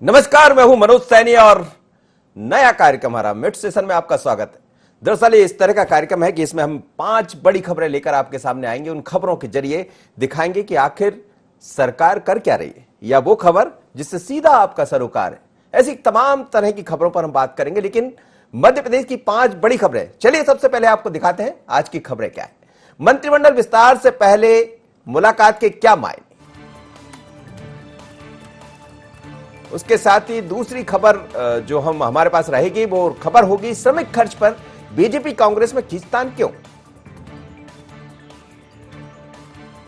नमस्कार, मैं हूं मनोज सैनी और नया कार्यक्रम हमारा मिड सेशन में आपका स्वागत है। दरअसल ये इस तरह का कार्यक्रम है कि इसमें हम 5 बड़ी खबरें लेकर आपके सामने आएंगे। उन खबरों के जरिए दिखाएंगे कि आखिर सरकार कर क्या रही है, या वो खबर जिससे सीधा आपका सरोकार है। ऐसी तमाम तरह की खबरों पर हम बात करेंगे, लेकिन मध्य प्रदेश की 5 बड़ी खबरें, चलिए सबसे पहले आपको दिखाते हैं आज की खबरें क्या है। मंत्रिमंडल विस्तार से पहले मुलाकात के क्या मायने, उसके साथ ही दूसरी खबर जो हमारे पास रहेगी वो खबर होगी श्रमिक खर्च पर बीजेपी कांग्रेस में खींचतान क्यों,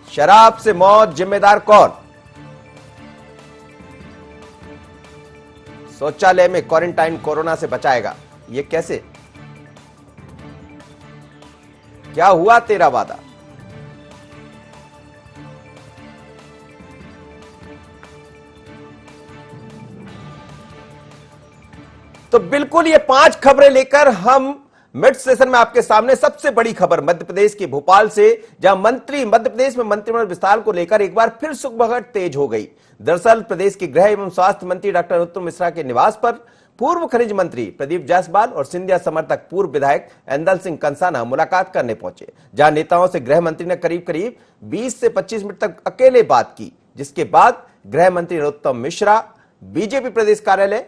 शराब से मौत जिम्मेदार कौन, शौचालय में क्वारंटाइन कोरोना से बचाएगा ये कैसे, क्या हुआ तेरा वादा। तो बिल्कुल ये 5 खबरें लेकर हम मिड सेशन में आपके सामने। सबसे बड़ी खबर मध्य प्रदेश के भोपाल से, जहां मध्य प्रदेश में मंत्रिमंडल विस्तार को लेकर एक बार फिर सुगबुगाहट तेज हो गई। दरअसल प्रदेश के गृह एवं स्वास्थ्य मंत्री डॉक्टर नरोत्तम मिश्रा के निवास पर पूर्व खनिज मंत्री प्रदीप जायसवाल और सिंधिया समर्थक पूर्व विधायक ऐंदल सिंह कंसाना मुलाकात करने पहुंचे, जहां नेताओं से गृह मंत्री ने करीब करीब 20 से 25 मिनट तक अकेले बात की। जिसके बाद गृह मंत्री नरोत्तम मिश्रा बीजेपी प्रदेश कार्यालय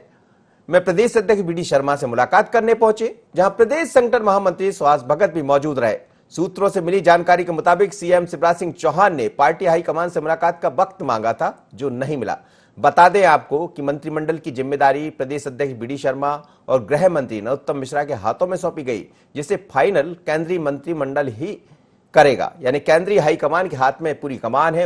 में प्रदेश अध्यक्ष बी डी शर्मा से मुलाकात करने पहुंचे, जहां प्रदेश संगठन महामंत्री सुहास भगत भी मौजूद रहे। सूत्रों से मिली जानकारी के मुताबिक सीएम शिवराज सिंह चौहान ने पार्टी हाईकमान से मुलाकात का वक्त मांगा था, जो नहीं मिला। बता दें आपको कि मंत्रिमंडल की जिम्मेदारी प्रदेश अध्यक्ष बी डी शर्मा और गृह मंत्री नरोत्तम मिश्रा के हाथों में सौंपी गई, जिसे फाइनल केंद्रीय मंत्रिमंडल ही करेगा। यानी केंद्रीय हाईकमान के हाथ में पूरी कमान है,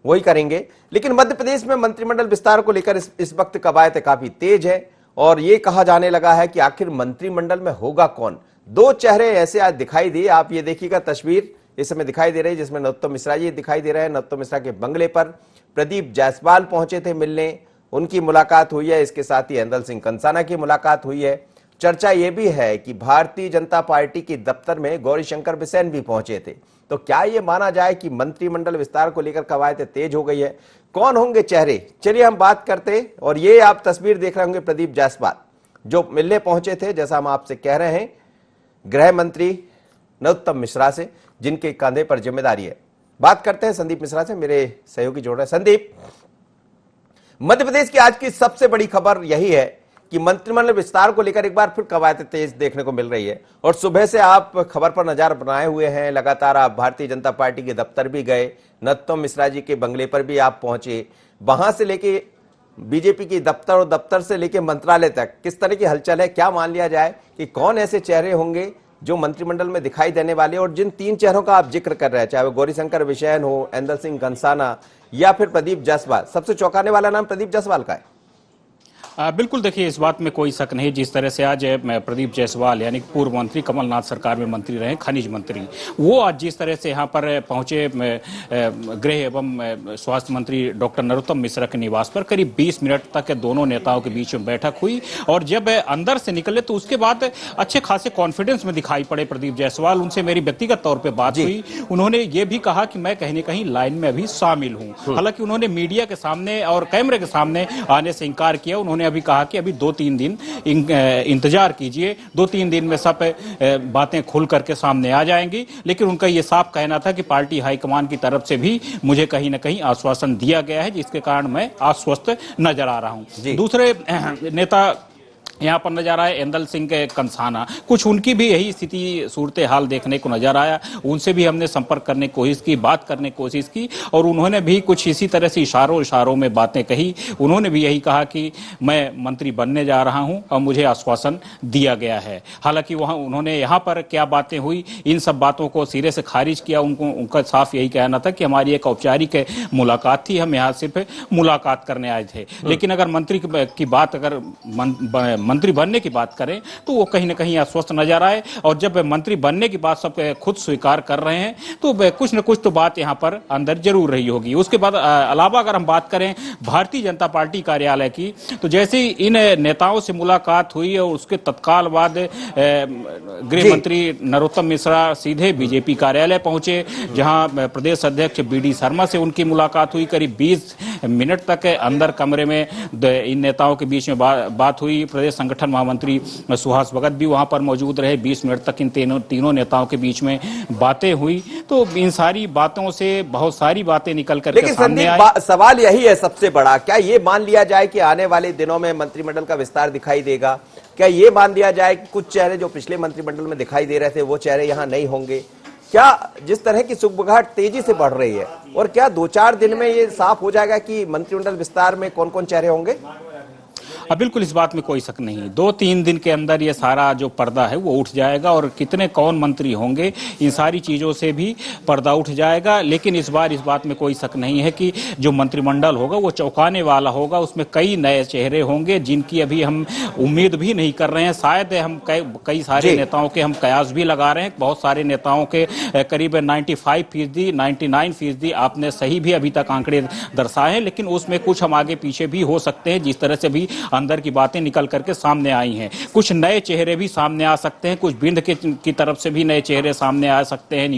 वही करेंगे। लेकिन मध्य प्रदेश में मंत्रिमंडल विस्तार को लेकर इस वक्त कवायद काफी तेज है और यह कहा जाने लगा है कि आखिर मंत्रिमंडल में होगा कौन। 2 चेहरे ऐसे आज दिखाई दिए, आप ये देखिएगा तस्वीर इस समय दिखाई दे रही है, जिसमें नरोत्तम मिश्रा जी दिखाई दे रहे हैं। नरोत्तम मिश्रा के बंगले पर प्रदीप जायसवाल पहुंचे थे मिलने, उनकी मुलाकात हुई है। इसके साथ ही ऐंदल सिंह कंसाना की मुलाकात हुई है। चर्चा यह भी है कि भारतीय जनता पार्टी के दफ्तर में गौरीशंकर बिसेन भी पहुंचे थे। तो क्या यह माना जाए कि मंत्रिमंडल विस्तार को लेकर कवायद तेज हो गई है? कौन होंगे चेहरे, चलिए हम बात करते। और ये आप तस्वीर देख रहे होंगे प्रदीप जायसवाल जो मिलने पहुंचे थे, जैसा हम आपसे कह रहे हैं, गृह मंत्री नरोत्तम मिश्रा से, जिनके कंधे पर जिम्मेदारी है। बात करते हैं संदीप मिश्रा से, मेरे सहयोगी जोड़ रहे हैं। संदीप, मध्य प्रदेश की आज की सबसे बड़ी खबर यही है कि मंत्रिमंडल विस्तार को लेकर एक बार फिर कवायद तेज देखने को मिल रही है। और सुबह से आप खबर पर नजर बनाए हुए हैं, लगातार आप भारतीय जनता पार्टी के दफ्तर भी गए, नरोत्तम मिश्रा जी के बंगले पर भी आप पहुंचे, वहां से लेके बीजेपी की दफ्तर और दफ्तर से लेके मंत्रालय तक किस तरह की हलचल है? क्या मान लिया जाए कि कौन ऐसे चेहरे होंगे जो मंत्रिमंडल में दिखाई देने वाले? और जिन 3 चेहरों का आप जिक्र कर रहे हैं, चाहे वो गौरीशंकर बिसेन हो, ऐंदल सिंह कंसाना या फिर प्रदीप जायसवाल, सबसे चौंकाने वाला नाम प्रदीप जायसवाल का है। बिल्कुल, देखिए इस बात में कोई शक नहीं। जिस तरह से आज प्रदीप जायसवाल यानी पूर्व मंत्री, कमलनाथ सरकार में मंत्री रहे, खनिज मंत्री, वो आज जिस तरह से यहाँ पर पहुंचे गृह एवं स्वास्थ्य मंत्री डॉक्टर नरोत्तम मिश्रा के निवास पर, करीब 20 मिनट तक दोनों नेताओं के बीच में बैठक हुई। और जब अंदर से निकले तो उसके बाद अच्छे खासे कॉन्फिडेंस में दिखाई पड़े प्रदीप जायसवाल। उनसे मेरी व्यक्तिगत तौर पर बात हुई, उन्होंने ये भी कहा कि मैं कहीं न कहीं लाइन में अभी शामिल हूँ। हालांकि उन्होंने मीडिया के सामने और कैमरे के सामने आने से इंकार किया। उन्होंने अभी कहा कि अभी 2-3 दिन इंतजार कीजिए, 2-3 दिन में सब बातें खुल करके सामने आ जाएंगी। लेकिन उनका यह साफ कहना था कि पार्टी हाईकमान की तरफ से भी मुझे कहीं ना कहीं आश्वासन दिया गया है, जिसके कारण मैं आश्वस्त नजर आ रहा हूं। दूसरे नेता यहाँ पर नजर आए ऐंदल सिंह के कंसाना, कुछ उनकी भी यही स्थिति सूरत हाल देखने को नजर आया। उनसे भी हमने संपर्क करने की कोशिश की, बात करने की कोशिश की, और उन्होंने भी कुछ इसी तरह से इशारों में बातें कही। उन्होंने भी यही कहा कि मैं मंत्री बनने जा रहा हूं और मुझे आश्वासन दिया गया है। हालांकि वहां उन्होंने यहाँ पर क्या बातें हुई, इन सब बातों को सिरे से खारिज किया। उनका साफ यही कहना था कि हमारी एक औपचारिक मुलाकात थी, हम यहाँ सिर्फ मुलाकात करने आए थे। लेकिन अगर मंत्री की बात, अगर मंत्री बनने की बात करें तो वो कहीं ना कहीं अस्वस्थ नजर आए, और जब मंत्री बनने की बात सब खुद स्वीकार कर रहे हैं तो कुछ न कुछ तो बात यहाँ पर अंदर जरूर रही होगी। उसके बाद अलावा अगर हम बात करें भारतीय जनता पार्टी कार्यालय की, तो जैसे ही इन नेताओं से मुलाकात हुई और उसके तत्काल बाद गृह मंत्री नरोत्तम मिश्रा सीधे बीजेपी कार्यालय पहुंचे, जहां प्रदेश अध्यक्ष बीडी शर्मा से उनकी मुलाकात हुई। करीब 20 मिनट तक अंदर कमरे में इन नेताओं के बीच में बात हुई। प्रदेश संगठन महामंत्री सुहास भगत भी वहां पर मौजूद रहे। 20 मिनट तक इन तीनों नेताओं के बीच में बातें हुई। तो इन सारी बातों से बहुत सारी बातें निकल करके सामने आई। सवाल यही है सबसे बड़ा, क्या ये मान लिया जाए कि आने वाले दिनों में मंत्रिमंडल का विस्तार दिखाई देगा? क्या ये मान लिया जाए कि कुछ चेहरे जो पिछले मंत्रिमंडल में दिखाई दे रहे थे वो चेहरे यहां नहीं होंगे? क्या जिस तरह की सुगबुगाहट तेजी से बढ़ रही है, और क्या 2-4 दिन में ये साफ हो जाएगा कि मंत्रिमंडल विस्तार में कौन कौन चेहरे होंगे? बिल्कुल, इस बात में कोई शक नहीं। 2-3 दिन के अंदर ये सारा जो पर्दा है वो उठ जाएगा, और कितने कौन मंत्री होंगे इन सारी चीजों से भी पर्दा उठ जाएगा। लेकिन इस बार इस बात में कोई शक नहीं है कि जो मंत्रिमंडल होगा वो चौंकाने वाला होगा। उसमें कई नए चेहरे होंगे जिनकी अभी हम उम्मीद भी नहीं कर रहे हैं। शायद हम कई सारे नेताओं के हम कयास भी लगा रहे हैं। बहुत सारे नेताओं के करीब 95%, 99% आपने सही भी अभी तक आंकड़े दर्शाए हैं, लेकिन उसमें कुछ हम आगे पीछे भी हो सकते हैं, जिस तरह से भी अंदर की बातें निकल करके सामने आई हैं। कुछ नए चेहरे भी सामने आ सकते हैं, कुछ बिंद की तरफ से भी नए चेहरे सामने आ सकते हैं।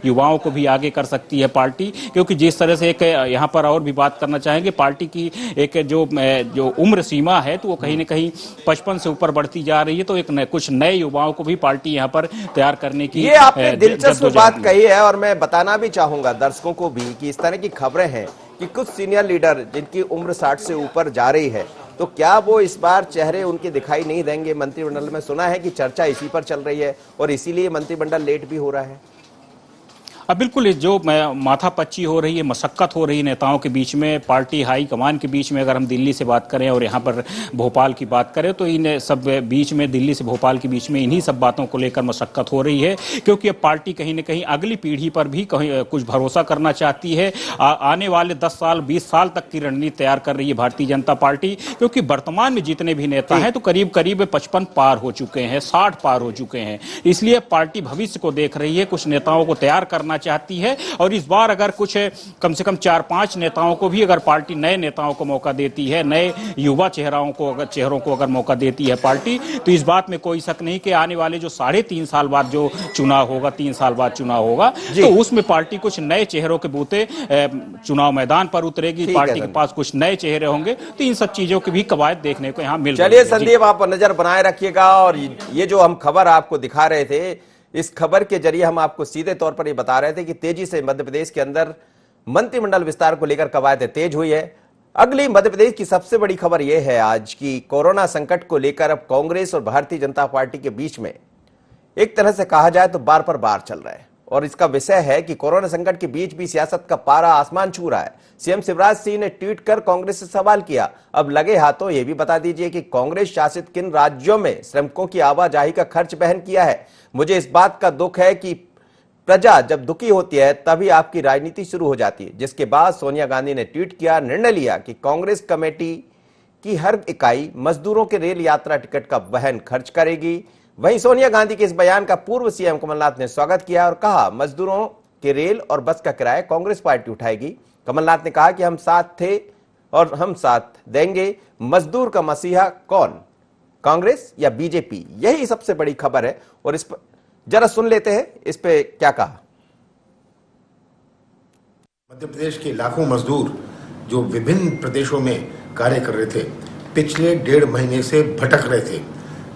युवाओं को भी आगे कर सकती है पार्टी, क्योंकि जिस तरह से एक यहाँ पर और भी बात करना चाहेंगे, पार्टी की एक जो उम्र सीमा है तो वो कहीं ना कहीं 55 से ऊपर बढ़ती जा रही है। तो एक कुछ नए युवाओं को भी पार्टी यहाँ पर तैयार करने की ये आपने दिलचस्प बात कही है, और मैं बताना भी चाहूंगा दर्शकों को भी कि इस तरह की खबरें हैं कि कुछ सीनियर लीडर जिनकी उम्र 60 से ऊपर जा रही है, तो क्या वो इस बार चेहरे उनके दिखाई नहीं देंगे मंत्रिमंडल में? सुना है कि चर्चा इसी पर चल रही है और इसीलिए मंत्रिमंडल लेट भी हो रहा है। बिल्कुल, जो माथापच्ची हो रही है, मशक्कत हो रही है नेताओं के बीच में, पार्टी हाई कमान के बीच में, अगर हम दिल्ली से बात करें और यहाँ पर भोपाल की बात करें, तो इन सब बीच में, दिल्ली से भोपाल के बीच में इन्हीं सब बातों को लेकर मशक्कत हो रही है। क्योंकि अब पार्टी कहीं ना कहीं अगली पीढ़ी पर भी कहीं कुछ भरोसा करना चाहती है। आने वाले 10 साल 20 साल तक की रणनीति तैयार कर रही है भारतीय जनता पार्टी। क्योंकि वर्तमान में जितने भी नेता हैं तो करीब करीब 55 पार हो चुके हैं, 60 पार हो चुके हैं। इसलिए पार्टी भविष्य को देख रही है, कुछ नेताओं को तैयार करना चाहती है। और इस बार अगर कुछ कम से कम 4-5 नेताओं को भी अगर पार्टी, नए नेताओं को मौका देती है, नए युवा चेहरों को अगर मौका देती है पार्टी, तो इस बात में कोई शक नहीं कि आने वाले जो 3.5 साल बाद जो चुनाव होगा, 3 साल बाद चुनाव होगा, तो उसमें पार्टी कुछ नए चेहरों के बूते चुनाव मैदान पर उतरेगी। पार्टी के पास कुछ नए चेहरे होंगे, तो इन सब चीजों की भी कवायद देखने को यहाँ मिल रही है। चलिए संदीप, आप नजर बनाए रखिएगा, और ये जो हम खबर आपको दिखा रहे थे, इस खबर के जरिए हम आपको सीधे तौर पर ये बता रहे थे कि तेजी से मध्य प्रदेश के अंदर मंत्रिमंडल विस्तार को लेकर कवायद तेज हुई है। अगली मध्य प्रदेश की सबसे बड़ी खबर यह है आज की कोरोना संकट को लेकर अब कांग्रेस और भारतीय जनता पार्टी के बीच में एक तरह से कहा जाए तो बार पर बार चल रहा है, और इसका विषय है कि कोरोना संकट के बीच भी सियासत का पारा आसमान छू रहा है। सीएम शिवराज सिंह ने ट्वीट कर कांग्रेस से सवाल किया, अब लगे हाथों यह भी बता दीजिए कि कांग्रेस शासित किन राज्यों में श्रमिकों की आवाजाही का खर्च वहन किया है। मुझे इस बात का दुख है कि प्रजा जब दुखी होती है तभी आपकी राजनीति शुरू हो जाती है। जिसके बाद सोनिया गांधी ने ट्वीट किया, निर्णय लिया कि कांग्रेस कमेटी की हर इकाई मजदूरों के रेल यात्रा टिकट का वहन खर्च करेगी। वहीं सोनिया गांधी के इस बयान का पूर्व सीएम कमलनाथ ने स्वागत किया और कहा, मजदूरों के रेल और बस का किराया कांग्रेस पार्टी उठाएगी। कमलनाथ ने कहा कि हम साथ थे और हम साथ देंगे। मजदूर का मसीहा कौन, कांग्रेस या बीजेपी? यही सबसे बड़ी खबर है, और इस पर जरा सुन लेते हैं इस पे क्या कहा। मध्य प्रदेश के लाखों मजदूर जो विभिन्न प्रदेशों में कार्य कर रहे थे, पिछले 1.5 महीने से भटक रहे थे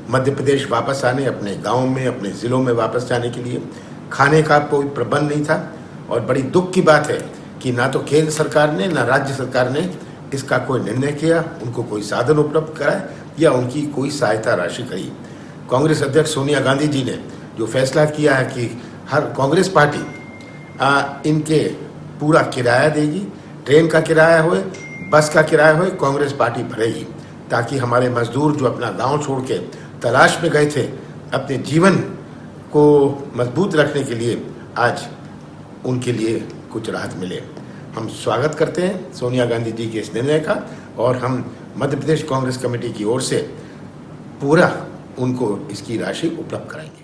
मध्य प्रदेश वापस आने, अपने गांव में, अपने जिलों में वापस जाने के लिए। खाने का कोई प्रबंध नहीं था, और बड़ी दुख की बात है कि ना तो केंद्र सरकार ने ना राज्य सरकार ने इसका कोई निर्णय किया, उनको कोई साधन उपलब्ध कराए या उनकी कोई सहायता राशि करी। कांग्रेस अध्यक्ष सोनिया गांधी जी ने जो फैसला किया है कि हर कांग्रेस पार्टी इनके पूरा किराया देगी, ट्रेन का किराया हो, बस का किराया हो, कांग्रेस पार्टी भरेगी, ताकि हमारे मजदूर जो अपना गांव छोड़ के तलाश में गए थे अपने जीवन को मजबूत रखने के लिए, आज उनके लिए कुछ राहत मिले। हम स्वागत करते हैं सोनिया गांधी जी के इस निर्णय का, और हम मध्य प्रदेश कांग्रेस कमेटी की ओर से पूरा उनको इसकी राशि उपलब्ध कराएंगे।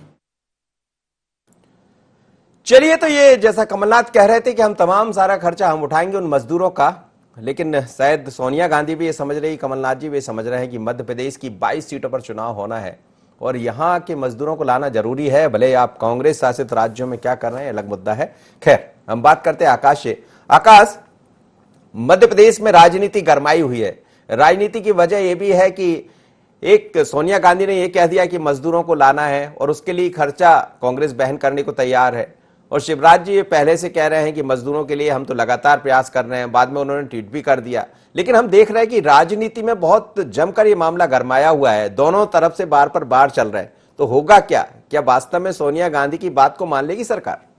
चलिए, तो ये जैसा कमलनाथ कह रहे थे कि हम तमाम सारा खर्चा हम उठाएंगे उन मजदूरों का, लेकिन शायद सोनिया गांधी भी ये समझ रही, कमलनाथ जी भी ये समझ रहे हैं कि मध्य प्रदेश की 22 सीटों पर चुनाव होना है और यहां के मजदूरों को लाना जरूरी है। भले आप कांग्रेस शासित राज्यों में क्या कर रहे हैं अलग मुद्दा है। खैर, हम बात करते हैं आकाश से। आकाश, मध्य प्रदेश में राजनीति गरमाई हुई है। राजनीति की वजह यह भी है कि एक सोनिया गांधी ने यह कह दिया कि मजदूरों को लाना है और उसके लिए खर्चा कांग्रेस बहन करने को तैयार है, और शिवराज जी ये पहले से कह रहे हैं कि मजदूरों के लिए हम तो लगातार प्रयास कर रहे हैं। बाद में उन्होंने ट्वीट भी कर दिया। लेकिन हम देख रहे हैं कि राजनीति में बहुत जमकर ये मामला गरमाया हुआ है, दोनों तरफ से बार पर बार चल रहे हैं। तो होगा क्या? क्या वास्तव में सोनिया गांधी की बात को मान लेगी सरकार?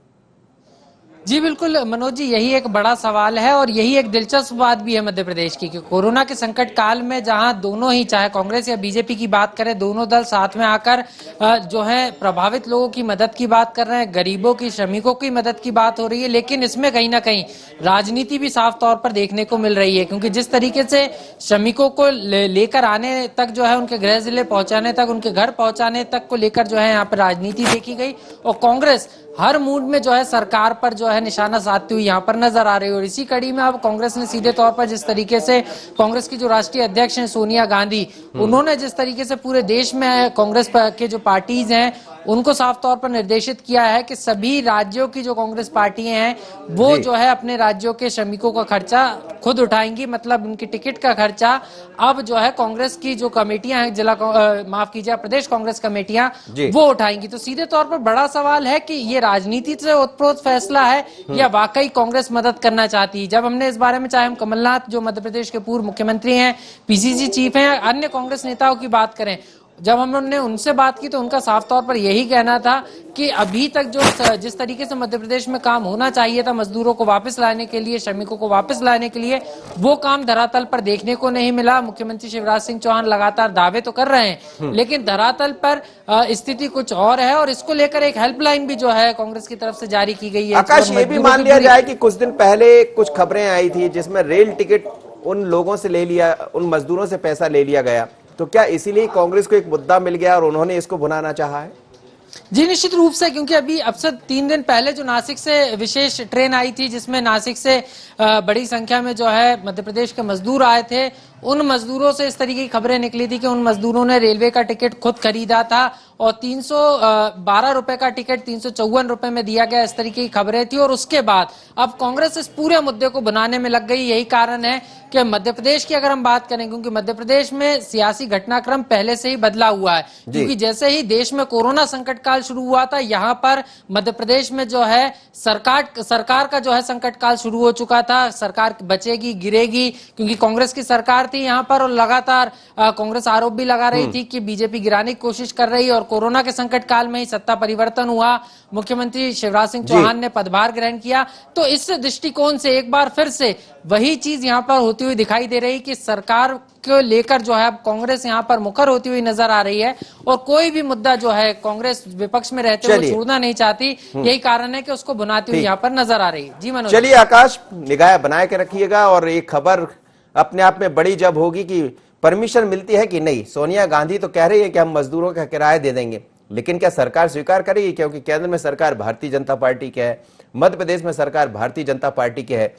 जी बिल्कुल मनोज जी, यही एक बड़ा सवाल है और यही एक दिलचस्प बात भी है मध्य प्रदेश की कि कोरोना के संकट काल में जहां दोनों ही, चाहे कांग्रेस या बीजेपी की बात करें, दोनों दल साथ में आकर जो है प्रभावित लोगों की मदद की बात कर रहे हैं, गरीबों की, श्रमिकों की मदद की बात हो रही है। लेकिन इसमें कहीं ना कहीं राजनीति भी साफ तौर पर देखने को मिल रही है, क्योंकि जिस तरीके से श्रमिकों को लेकर आने तक जो है, उनके गृह जिले पहुंचाने तक, उनके घर पहुंचाने तक को लेकर जो है यहाँ पर राजनीति देखी गई और कांग्रेस हर मूड में जो है सरकार पर जो है निशाना साधती हुई यहाँ पर नजर आ रही है। और इसी कड़ी में अब कांग्रेस ने सीधे तौर पर, जिस तरीके से कांग्रेस की जो राष्ट्रीय अध्यक्ष हैं सोनिया गांधी, उन्होंने जिस तरीके से पूरे देश में कांग्रेस के जो पार्टीज हैं उनको साफ तौर पर निर्देशित किया है कि सभी राज्यों की जो कांग्रेस पार्टियां हैं वो जो है अपने राज्यों के श्रमिकों का खर्चा खुद उठाएंगी, मतलब उनकी टिकट का खर्चा अब जो है कांग्रेस की जो कमेटियां हैं, माफ कीजिए, प्रदेश कांग्रेस कमेटियां वो उठाएंगी। तो सीधे तौर पर बड़ा सवाल है कि ये राजनीति से उत्प्रोत फैसला है या वाकई कांग्रेस मदद करना चाहती है। जब हमने इस बारे में, चाहे हम कमलनाथ जो मध्य प्रदेश के पूर्व मुख्यमंत्री हैं, पीसीसी चीफ हैं, अन्य कांग्रेस नेताओं की बात करें, जब हमने उनसे बात की तो उनका साफ तौर पर यही कहना था कि अभी तक जो जिस तरीके से मध्य प्रदेश में काम होना चाहिए था मजदूरों को वापस लाने के लिए, श्रमिकों को वापस लाने के लिए, वो काम धरातल पर देखने को नहीं मिला। मुख्यमंत्री शिवराज सिंह चौहान लगातार दावे तो कर रहे हैं लेकिन धरातल पर स्थिति कुछ और है और इसको लेकर एक हेल्पलाइन भी जो है कांग्रेस की तरफ से जारी की गई है। आकाश, ये भी मान लिया जाए कि कुछ दिन पहले कुछ खबरें आई थी जिसमें रेल टिकट उन लोगों से ले लिया, उन मजदूरों से पैसा ले लिया गया, तो क्या इसीलिए कांग्रेस को एक मुद्दा मिल गया और उन्होंने इसको भुनाना चाहा है? जी निश्चित रूप से, क्योंकि अभी अब से 3 दिन पहले जो नासिक से विशेष ट्रेन आई थी जिसमें नासिक से बड़ी संख्या में जो है मध्य प्रदेश के मजदूर आए थे, उन मजदूरों से इस तरीके की खबरें निकली थी कि उन मजदूरों ने रेलवे का टिकट खुद खरीदा था और 312 रुपए का टिकट 354 रुपए में दिया गया, इस तरीके की खबरें थी। और उसके बाद अब कांग्रेस इस पूरे मुद्दे को बनाने में लग गई। यही कारण है कि मध्य प्रदेश की अगर हम बात करें, क्योंकि मध्य प्रदेश में सियासी घटनाक्रम पहले से ही बदला हुआ है, क्योंकि जैसे ही देश में कोरोना संकट काल शुरू हुआ था, यहाँ पर मध्य प्रदेश में जो है सरकार का जो है संकट काल शुरू हो चुका था। सरकार बचेगी गिरेगी, क्योंकि कांग्रेस की सरकार थी यहाँ पर और लगातार कांग्रेस आरोप भी लगा रही थी कि बीजेपी गिराने की कोशिश कर रही है। और कोरोना के संकट काल में ही सत्ता परिवर्तन हुआ, मुख्यमंत्री शिवराज सिंह चौहान ने पदभार ग्रहण किया, तो इस दृष्टिकोण से एक बार फिर से वही चीज यहाँ पर होती हुई दिखाई दे रही कि सरकार को लेकर जो है अब कांग्रेस यहाँ पर मुखर होती हुई नजर आ रही है और कोई भी मुद्दा जो है कांग्रेस विपक्ष में रहते हुए छोड़ना नहीं चाहती। यही कारण है कि उसको बुनाती हुई यहाँ पर नजर आ रही है। जी मनोज, चलिए आकाश, निगाह बना के रखिएगा। और एक खबर अपने आप में बड़ी जब होगी कि परमिशन मिलती है कि नहीं। सोनिया गांधी तो कह रही है कि हम मजदूरों का किराया दे देंगे, लेकिन क्या सरकार स्वीकार करेगी? क्योंकि केंद्र में सरकार भारतीय जनता पार्टी की है, मध्य प्रदेश में सरकार भारतीय जनता पार्टी की है।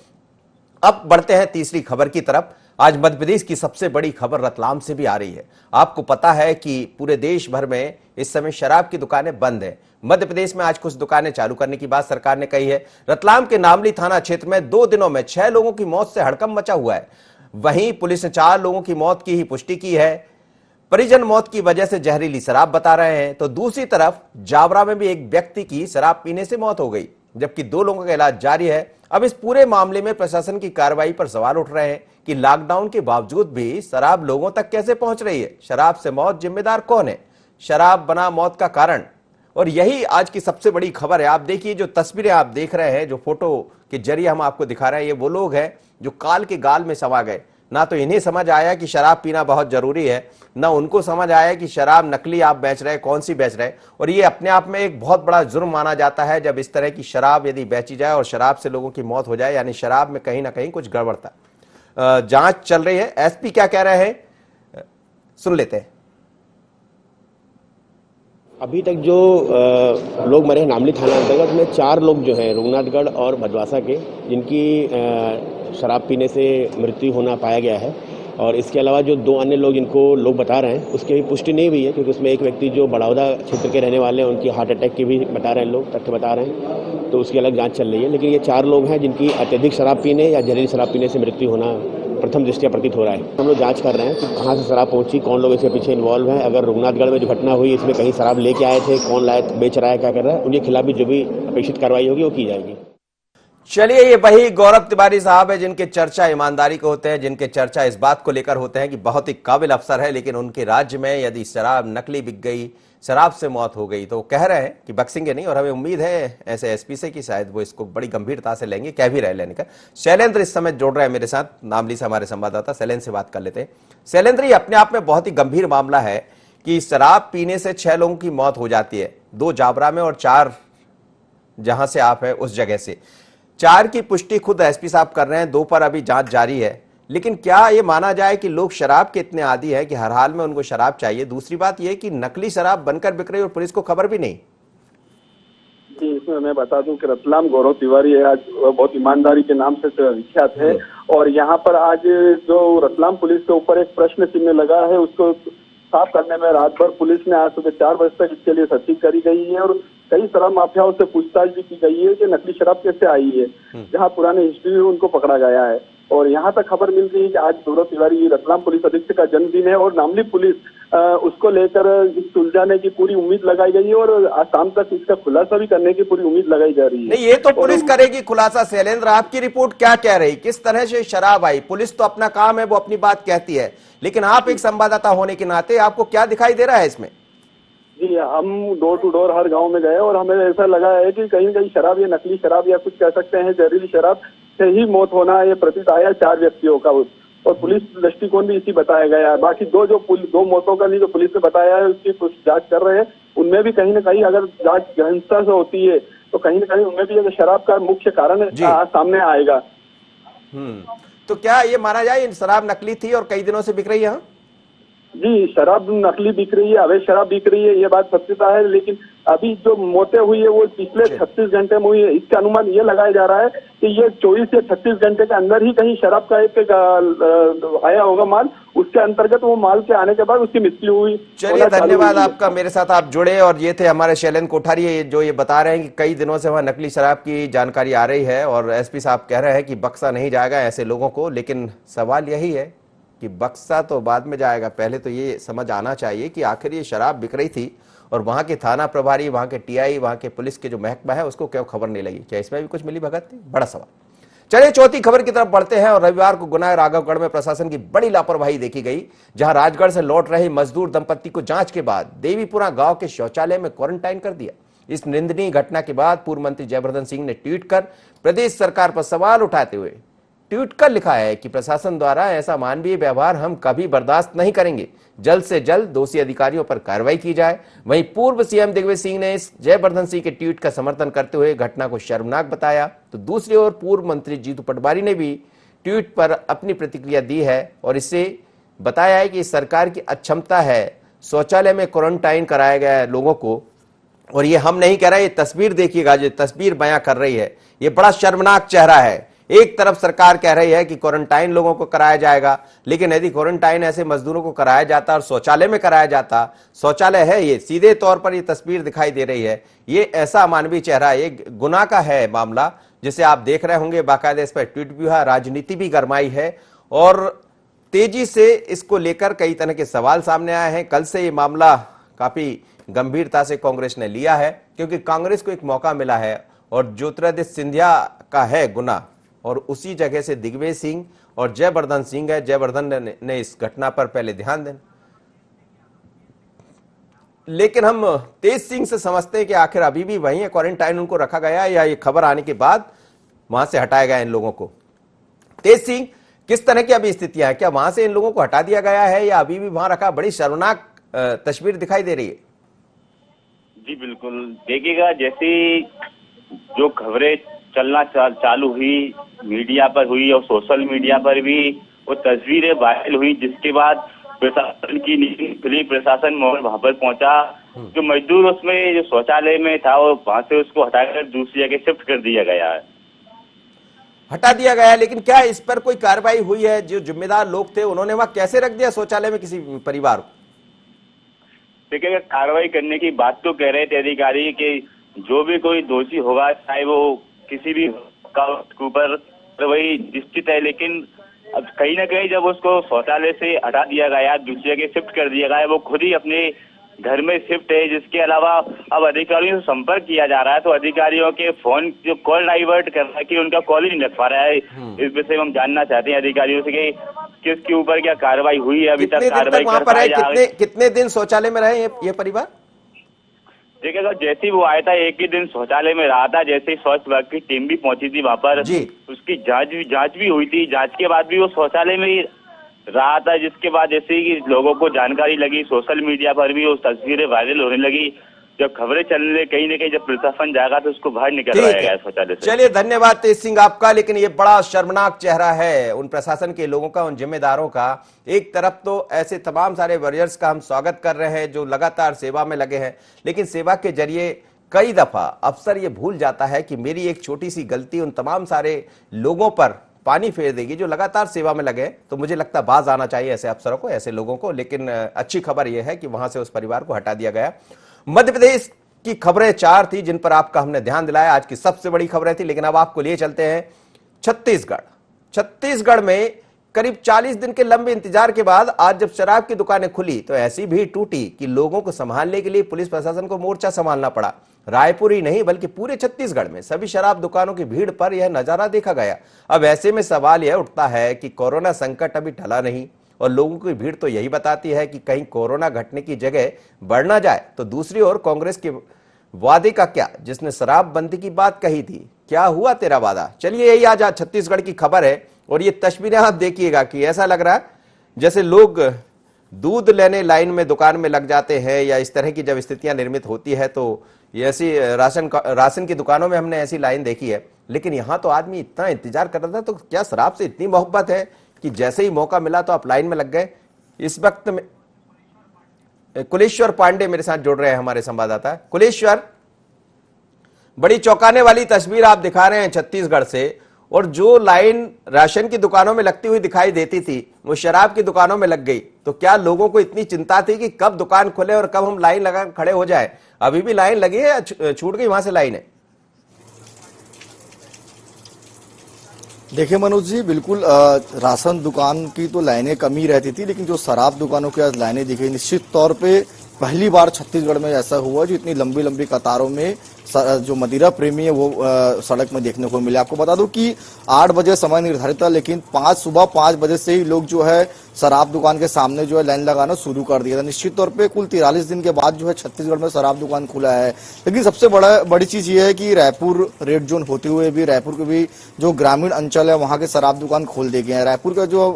अब बढ़ते हैं तीसरी खबर की तरफ। आज मध्य प्रदेश की सबसे बड़ी खबर रतलाम से भी आ रही है। आपको पता है कि पूरे देश भर में इस समय शराब की दुकानें बंद हैं। मध्य प्रदेश में आज कुछ दुकानें चालू करने की बात सरकार ने कही है। रतलाम के नामली थाना क्षेत्र में 2 दिनों में 6 लोगों की मौत से हड़कंप मचा हुआ है। वहीं पुलिस ने 4 लोगों की मौत की ही पुष्टि की है। परिजन मौत की वजह से जहरीली शराब बता रहे हैं। तो दूसरी तरफ जावरा में भी एक व्यक्ति की शराब पीने से मौत हो गई, जबकि 2 लोगों का इलाज जारी है। अब इस पूरे मामले में प्रशासन की कार्रवाई पर सवाल उठ रहे हैं कि लॉकडाउन के बावजूद भी शराब लोगों तक कैसे पहुंच रही है। शराब से मौत, जिम्मेदार कौन है? शराब बना मौत का कारण। और यही आज की सबसे बड़ी खबर है। आप देखिए, जो तस्वीरें आप देख रहे हैं, जो फोटो के जरिए हम आपको दिखा रहे हैं, ये वो लोग हैं जो काल के गाल में समा गए। ना तो इन्हें समझ आया कि शराब पीना बहुत जरूरी है, ना उनको समझ आया कि शराब नकली आप बेच रहे हैं, कौन सी बेच रहे हैं। और ये अपने आप में एक बहुत बड़ा जुर्म माना जाता है जब इस तरह की शराब यदि बेची जाए और शराब से लोगों की मौत हो जाए, यानी शराब में कहीं ना कहीं कुछ गड़बड़ था। जांच चल रही है। एसपी क्या कह रहे हैं, सुन लेते हैं। अभी तक जो लोग मरे हैं नामली थाना अंतर्गत में 4 लोग जो हैं रघुनाथगढ़ और भदवासा के, जिनकी शराब पीने से मृत्यु होना पाया गया है। और इसके अलावा जो 2 अन्य लोग जिनको लोग बता रहे हैं उसकी भी पुष्टि नहीं हुई है, क्योंकि उसमें एक व्यक्ति जो बड़ौदा क्षेत्र के रहने वाले हैं उनकी हार्ट अटैक की भी बता रहे हैं लोग, तथ्य बता रहे हैं, तो उसकी अलग जांच चल रही है। लेकिन ये 4 लोग हैं जिनकी अत्यधिक शराब पीने या जहरीली शराब पीने से मृत्यु होना प्रथम दृष्टया प्रतीत हो रहा है। हम लोग जांच कर रहे हैं कि कहाँ से शराब पहुंची, कौन लोग इसके पीछे इन्वॉल्व हैं। अगर रघुनाथगढ़ में जो घटना हुई इसमें कहीं शराब लेके आए थे, कौन लाया, बेच रहा है, क्या कर रहा है, उनके खिलाफ भी जो भी अपेक्षित कार्रवाई होगी वो की जाएगी। चलिए, ये वही गौरव तिवारी साहब है जिनके चर्चा ईमानदारी को होते हैं, जिनके चर्चा इस बात को लेकर होते हैं कि बहुत ही काबिल अफसर है, लेकिन उनके राज्य में यदि शराब नकली बिक गई, शराब से मौत हो गई, तो कह रहे हैं कि बख्शेंगे नहीं। और हमें उम्मीद है ऐसे एसपी से कि शायद वो इसको बड़ी गंभीरता से लेंगे, कह भी रहे लेने का। शैलेंद्र इस समय जोड़ रहे हैं मेरे साथ, नामली से हमारे संवाददाता, शैलेंद्र से बात कर लेते हैं। शैलेंद्र, ये अपने आप में बहुत ही गंभीर मामला है कि शराब पीने से 6 लोगों की मौत हो जाती है, 2 जाबरा में और 4 जहां से आप है उस जगह से। 4 की पुष्टि खुद एसपी साहब कर रहे हैं, 2 पर अभी जांच जारी है। लेकिन क्या ये माना जाए कि लोग शराब के इतने आदी है कि हर हाल में उनको शराब चाहिए? दूसरी बात यह कि नकली शराब बनकर बिक रही और पुलिस को खबर भी नहीं। जी, इसमें मैं बता दूं कि रतलाम गौरव तिवारी है, आज बहुत ईमानदारी के नाम से विख्यात है। और यहाँ पर आज जो रतलाम पुलिस के ऊपर एक प्रश्न चिन्ह लगा है, उसको साफ करने में रात भर पुलिस ने आज सुबह 4 बजे तक इसके लिए सर्चिंग करी गई है और कई शराब माफियाओं से पूछताछ भी की गई है कि नकली शराब कैसे आई है। जहां पुराने हिस्ट्री है उनको पकड़ा गया है। और यहाँ तक खबर मिल रही है कि आज गौरव तिवारी रतलाम पुलिस अधीक्षक का जन्मदिन है और नामली पुलिस उसको लेकर सुलझाने की पूरी उम्मीद लगाई गई है और आज शाम तक इसका खुलासा भी करने की पूरी उम्मीद लगाई जा रही है। नहीं, ये तो पुलिस करेगी खुलासा। शैलेंद्र, आपकी रिपोर्ट क्या कह रही, किस तरह से शराब आई? पुलिस तो अपना काम है, वो अपनी बात कहती है, लेकिन आप एक संवाददाता होने के नाते आपको क्या दिखाई दे रहा है इसमें? जी, हम डोर टू डोर हर गांव में गए और हमें ऐसा लगा है कि कहीं कहीं शराब या नकली शराब या कुछ कह सकते हैं जहरीली शराब से ही मौत होना ये प्रतीत आया 4 व्यक्तियों का। और पुलिस दृष्टिकोण भी इसी बताया गया है। बाकी 2 मौतों का नहीं जो पुलिस ने बताया है उसकी कुछ जांच कर रहे हैं, उनमें भी कहीं ना कहीं अगर जांच गहनता से होती है तो कहीं ना कहीं उनमें भी शराब का मुख्य कारण सामने आएगा। तो क्या ये माना जाए शराब नकली थी और कई दिनों से बिक रही है? जी, शराब नकली बिक रही है, अवैध शराब बिक रही है, ये बात सत्यता है। लेकिन अभी जो मौतें हुई है वो पिछले 36 घंटे में हुई है। इसका अनुमान ये लगाया जा रहा है कि ये 24 या 36 घंटे के अंदर ही कहीं शराब का एक आया होगा माल, उसके अंतर्गत वो माल के आने के बाद उसकी मृत्यु हुई। चलिए, धन्यवाद आपका, मेरे साथ आप जुड़े। और ये थे हमारे शैलेंद्र कोठारी जो ये बता रहे हैं कि कई दिनों से वहां नकली शराब की जानकारी आ रही है और एसपी साहब कह रहे हैं कि बख्शा नहीं जाएगा ऐसे लोगों को। लेकिन सवाल यही है कि बक्सा तो बाद में जाएगा, पहले तो ये समझ आना चाहिए कि आखिर ये शराब बिक रही थी और वहां के थाना प्रभारी, वहां के टीआई, वहां के पुलिस के जो महकमा है उसको क्यों खबर नहीं लगी? क्या इसमें भी कुछ मिली भगत थी? बड़ा सवाल। चलिए, चौथी खबर की तरफ बढ़ते हैं। और रविवार को गुना राघवगढ़ में प्रशासन की बड़ी लापरवाही देखी गई, जहां राजगढ़ से लौट रहे मजदूर दंपत्ति को जांच के बाद देवीपुरा गांव के शौचालय में क्वारंटाइन कर दिया। इस निंदनीय घटना के बाद पूर्व मंत्री जयवर्धन सिंह ने ट्वीट कर प्रदेश सरकार पर सवाल उठाते हुए ट्वीट कर लिखा है कि प्रशासन द्वारा ऐसा मानवीय व्यवहार हम कभी बर्दाश्त नहीं करेंगे, जल्द से जल्द दोषी अधिकारियों पर कार्रवाई की जाए। वहीं पूर्व सीएम दिग्विजय सिंह ने इस जयवर्धन सिंह के ट्वीट का समर्थन करते हुए घटना को शर्मनाक बताया। तो दूसरी ओर पूर्व मंत्री जीतू पटवारी ने भी ट्वीट पर अपनी प्रतिक्रिया दी है और इससे बताया है कि सरकार की अक्षमता है, शौचालय में क्वारंटाइन कराया गया है लोगों को। और ये हम नहीं कह रहे, ये तस्वीर देखिएगा, जो तस्वीर बयां कर रही है, ये बड़ा शर्मनाक चेहरा है। एक तरफ सरकार कह रही है कि क्वारंटाइन लोगों को कराया जाएगा, लेकिन यदि क्वारंटाइन ऐसे मजदूरों को कराया जाता और शौचालय में कराया जाता, शौचालय है ये, सीधे तौर पर ये तस्वीर दिखाई दे रही है, ये ऐसा मानवीय चेहरा, ये गुनाह का है मामला जिसे आप देख रहे होंगे। बाकायदा इस पर ट्वीट भी हुआ, राजनीति भी गरमाई है और तेजी से इसको लेकर कई तरह के सवाल सामने आए हैं। कल से ये मामला काफी गंभीरता से कांग्रेस ने लिया है, क्योंकि कांग्रेस को एक मौका मिला है और ज्योतिरादित्य सिंधिया का है गुना और उसी जगह से दिग्विजय सिंह और जयवर्धन सिंह है। जयवर्धन ने इस घटना पर पहले ध्यान देना, लेकिन हम तेज सिंह से समझते हैं कि आखिर अभी भी वहीं है, क्वारंटाइन उनको रखा गया या ये खबर आने के बाद वहां से हटाया गया इन लोगों को? तेज सिंह, किस तरह की अभी स्थितियां है? क्या वहां से इन लोगों को हटा दिया गया है या अभी भी वहां रखा? बड़ी शर्मनाक तस्वीर दिखाई दे रही है। जी बिल्कुल, देखिएगा जैसे जो खबरें चलना चालू हुई, मीडिया पर हुई और सोशल मीडिया पर भी वो तस्वीरें वायरल हुई, जिसके बाद प्रशासन की नीति खुली, प्रशासन वहां पर पहुंचा जो मजदूर उसमें जो शौचालय में था वो वहां से उसको हटाकर दूसरी जगह शिफ्ट कर दिया गया है। हटा दिया गया है, लेकिन क्या इस पर कोई कार्रवाई हुई है? जो जिम्मेदार लोग थे उन्होंने वहां कैसे रख दिया शौचालय में किसी परिवार को? देखिए, कार्रवाई करने की बात तो कह रहे थे अधिकारी कि जो भी कोई दोषी होगा चाहे वो किसी भी का ऊपर कार्रवाई निश्चित है, लेकिन अब कहीं ना कहीं जब उसको शौचालय से हटा दिया गया, दूसरी जगह शिफ्ट कर दिया गया, वो खुद ही अपने घर में शिफ्ट है। जिसके अलावा अब अधिकारियों से संपर्क किया जा रहा है, तो अधिकारियों के फोन जो कॉल डाइवर्ट कर रहा है कि उनका कॉल ही नहीं लग पा रहा है। इस विषय में हम जानना चाहते हैं अधिकारियों से कि किसके ऊपर क्या कार्रवाई हुई है, अभी कितने तक दिन कार्रवाई तक वहां कर पर है? पाए कितने दिन शौचालय में रहे ये परिवार? देखिएगा, जैसे ही वो आया था एक ही दिन शौचालय में रहा था, जैसे ही स्वास्थ्य विभाग की टीम भी पहुंची थी वहां पर जी। उसकी जांच भी हुई थी। जांच के बाद भी वो शौचालय में ही रहा था, जिसके बाद जैसे ही लोगों को जानकारी लगी, सोशल मीडिया पर भी वो तस्वीरें वायरल होने लगी। जब खबरें चलने लगी कहीं ना कहीं, जब प्रशासन जागा तो उसको बाहर निकलवाया गया शौचालय से। चलिए, धन्यवाद तेज सिंह आपका। लेकिन ये बड़ा शर्मनाक चेहरा है उन प्रशासन के लोगों का, उन जिम्मेदारों का। एक तरफ तो ऐसे तमाम सारे वॉरियर्स का हम स्वागत कर रहे हैं जो लगातार सेवा में लगे हैं, लेकिन सेवा के जरिए कई दफा अफसर ये भूल जाता है कि मेरी एक छोटी सी गलती उन तमाम सारे लोगों पर पानी फेर देगी जो लगातार सेवा में लगे। तो मुझे लगता है बाज आना चाहिए ऐसे अफसरों को, ऐसे लोगों को। लेकिन अच्छी खबर यह है कि वहां से उस परिवार को हटा दिया गया। मध्य प्रदेश की खबरें 4 थी जिन पर आपका हमने ध्यान दिलाया, आज की सबसे बड़ी खबरें थी। लेकिन अब आपको लिए चलते हैं छत्तीसगढ़ में करीब 40 दिन के लंबे इंतजार के बाद आज जब शराब की दुकानें खुली तो ऐसी भीड़ टूटी कि लोगों को संभालने के लिए पुलिस प्रशासन को मोर्चा संभालना पड़ा। रायपुर ही नहीं बल्कि पूरे छत्तीसगढ़ में सभी शराब दुकानों की भीड़ पर यह नजारा देखा गया। अब ऐसे में सवाल यह उठता है कि कोरोना संकट अभी टला नहीं और लोगों की भीड़ तो यही बताती है कि कहीं कोरोना घटने की जगह बढ़ ना जाए। तो दूसरी ओर कांग्रेस के वादे का क्या, जिसने शराब बंदी की बात कही थी, क्या हुआ तेरा वादा? चलिए, यही आज छत्तीसगढ़ की खबर है। और ये तस्वीरें आप देखिएगा कि ऐसा लग रहा है जैसे लोग दूध लेने लाइन में दुकान में लग जाते हैं, या इस तरह की जब स्थितियां निर्मित होती है तो ये ऐसी राशन की दुकानों में हमने ऐसी लाइन देखी है। लेकिन यहां तो आदमी इतना इंतजार कर रहा था, तो क्या शराब से इतनी मोहब्बत है कि जैसे ही मौका मिला तो आप लाइन में लग गए? इस वक्त में कुलेश्वर पांडे मेरे साथ जुड़ रहे हैं, हमारे संवाददाता। कुलेश्वर, बड़ी चौंकाने वाली तस्वीर आप दिखा रहे हैं छत्तीसगढ़ से, और जो लाइन राशन की दुकानों में लगती हुई दिखाई देती थी वो शराब की दुकानों में लग गई। तो क्या लोगों को इतनी चिंता थी कि कब दुकान खुले और कब हम लाइन लगा खड़े हो जाए? अभी भी लाइन लगी है या छूट गई वहां से लाइन है? देखिए मनोज जी, बिल्कुल राशन दुकान की तो लाइनें कम ही रहती थी, लेकिन जो शराब दुकानों की आज लाइनें दिखी, निश्चित तौर पे पहली बार छत्तीसगढ़ में ऐसा हुआ जो इतनी लंबी लंबी कतारों में जो मदिरा प्रेमी है वो सड़क में देखने को मिले। आपको बता दूं कि 8 बजे समय निर्धारित था, लेकिन सुबह 5 बजे से ही लोग जो है शराब दुकान के सामने जो है लाइन लगाना शुरू कर दिया था। निश्चित तौर पे कुल 43 दिन के बाद जो है छत्तीसगढ़ में शराब दुकान खुला है। लेकिन सबसे बड़ी चीज ये है कि रायपुर रेड जोन होते हुए भी रायपुर के भी जो ग्रामीण अंचल है वहां के शराब दुकान खोल दिए गए हैं। रायपुर का जो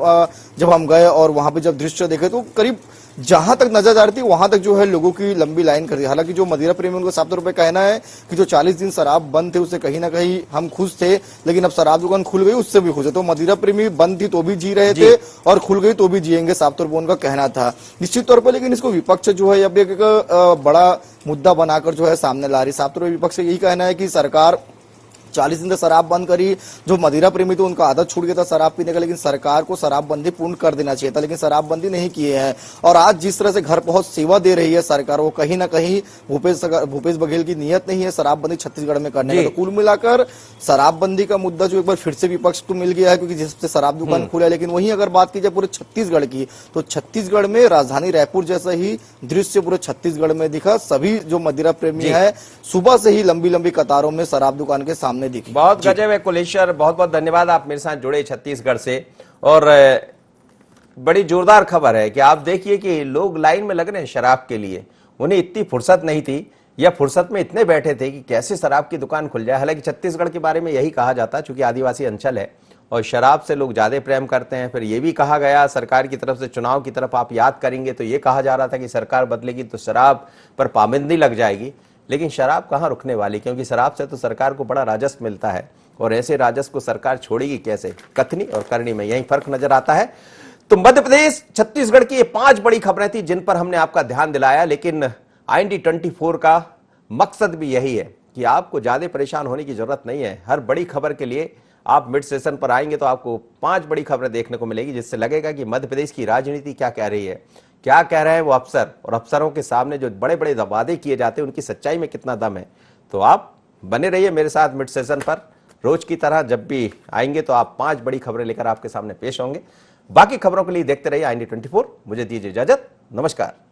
जब हम गए और वहां पे जब दृश्य देखे तो करीब जहां तक नजर आ रही थी वहां तक जो है लोगों की लंबी लाइन कर दी। हालांकि जो मदिरा प्रेमी उनका साफ तौर पर कहना है कि जो 40 दिन शराब बंद थे उससे कहीं ना कहीं हम खुश थे, लेकिन अब शराब दुकान खुल गई उससे भी खुश है। तो मदिरा प्रेमी बंद थी तो भी जी रहे थे और खुल गई तो भी जिएंगे, साफ तौर पर उनका कहना था निश्चित तौर पर। लेकिन इसको विपक्ष जो है अब एक बड़ा मुद्दा बनाकर जो है सामने ला रही। साफ तौर पर विपक्ष का यही कहना है कि सरकार 40 दिन से शराब बंद करी, जो मदिरा प्रेमी तो उनका आदत छूट गया था शराब पीने का, लेकिन सरकार को शराबबंदी पूर्ण कर देना चाहिए था, लेकिन शराबबंदी नहीं किए हैं। और आज जिस तरह से घर पहुंच सेवा दे रही है सरकार, वो कहीं ना कहीं भूपेश बघेल की नियत नहीं है शराबबंदी छत्तीसगढ़ में करने का। तो कुल मिलाकर शराबबंदी का मुद्दा जो एक बार फिर से विपक्ष को मिल गया है, क्योंकि जिससे शराब दुकान खुला है। लेकिन वहीं अगर बात की जाए पूरे छत्तीसगढ़ की, तो छत्तीसगढ़ में राजधानी रायपुर जैसा ही दृश्य पूरे छत्तीसगढ़ में दिखा। सभी जो मदिरा प्रेमी है सुबह से ही लंबी लंबी कतारों में शराब दुकान के सामने दिखी। बहुत गजब है कुलेश्वर, बहुत बहुत धन्यवाद, आप मेरे साथ जुड़े छत्तीसगढ़ से। और बड़ी जोरदार खबर है कि आप देखिए कि लोग लाइन में लग रहे हैं शराब के लिए। उन्हें इतनी फुर्सत नहीं थी या फुर्सत में इतने बैठे थे कि कैसे शराब की दुकान खुल जाए। हालांकि छत्तीसगढ़ के बारे में यही कहा जाता है, चूंकि आदिवासी अंचल है और शराब से लोग ज्यादा प्रेम करते हैं। फिर यह भी कहा गया सरकार की तरफ से, चुनाव की तरफ आप याद करेंगे तो ये कहा जा रहा था कि सरकार बदलेगी तो शराब पर पाबंदी लग जाएगी। लेकिन शराब कहां रुकने वाली, क्योंकि शराब से तो सरकार को बड़ा राजस्व मिलता है और ऐसे राजस्व को सरकार छोड़ेगी कैसे? कथनी और करनी में यही फर्क नजर आता है। तो मध्य प्रदेश छत्तीसगढ़ की ये 5 बड़ी खबरें थी जिन पर हमने आपका ध्यान दिलाया। लेकिन IND24 का मकसद भी यही है कि आपको ज्यादा परेशान होने की जरूरत नहीं है। हर बड़ी खबर के लिए आप मिड सेशन पर आएंगे तो आपको 5 बड़ी खबरें देखने को मिलेगी, जिससे लगेगा कि मध्य प्रदेश की राजनीति क्या कह रही है, क्या कह रहे हैं वो अफसर, और अफसरों के सामने जो बड़े बड़े वादे किए जाते हैं उनकी सच्चाई में कितना दम है। तो आप बने रहिए मेरे साथ मिड सेशन पर। रोज की तरह जब भी आएंगे तो आप 5 बड़ी खबरें लेकर आपके सामने पेश होंगे। बाकी खबरों के लिए देखते रहिए IND24। मुझे दीजिए इजाजत, नमस्कार।